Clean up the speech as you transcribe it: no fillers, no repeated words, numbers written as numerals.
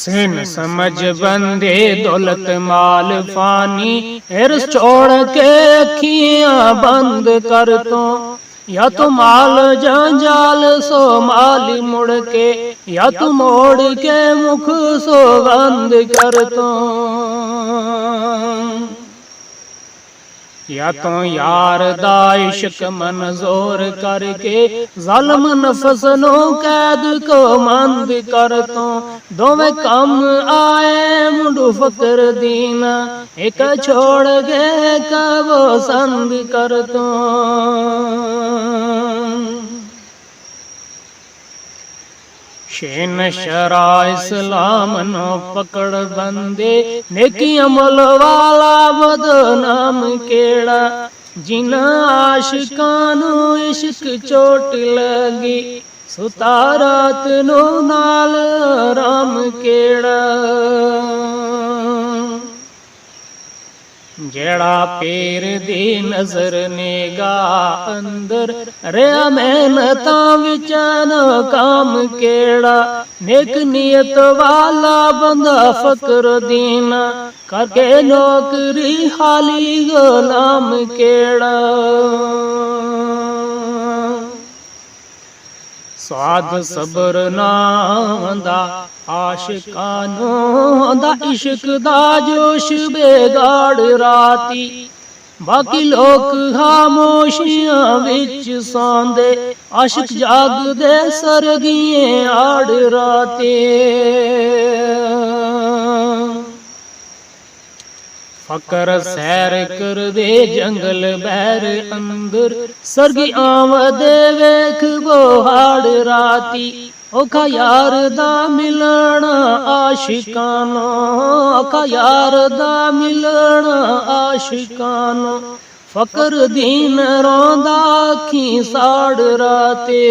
सिन समझ बंदे दौलत माल फानी, हिरस छोड़ के अखियां बंद कर तो। या तो माल जंजाल सो माली मुड़ के, या तू मोड़ के मुख सो बंद कर तो। या तो यार दा इश्क मंजूर करके, ज़ालिम नफ्स नो कैद को मंद कर तो। दोवें कम आए मुंडू फकर दीना, एक छोड़ गए कबो संद कर तो। शेन शरा इस्लाम नो पकड़ बंदे, नेकी अमल वाला बदनाम केड़ा। जिन आशिकां नू इश्क चोट लगी, सुता रात नो नाल राम केड़ा। जेड़ा पीर दी नजर निगाह अंदर, रहा मेहनता विच काम केड़ा। नेक नियत वाला बंदा फकर दीना, करके नौकरी हाली गुलाम केड़ा। स्वाद सबर नांदा आशिकां दा, इश्क दा जोश बेगाड़ राती। बाकी लोग खामोशियां विच सौंदे, आशिक जागदे सरगिए आड़ राते। फकर सैर कर दे जंगल बैर अंदर, सरगी आमदे वेख बोहाड़ राती। ओखा यार दा मिलना आशिकानो, ओखा यार दा मिलना आशिकानो। फकर दीन रोंदा अखी साड़ राते।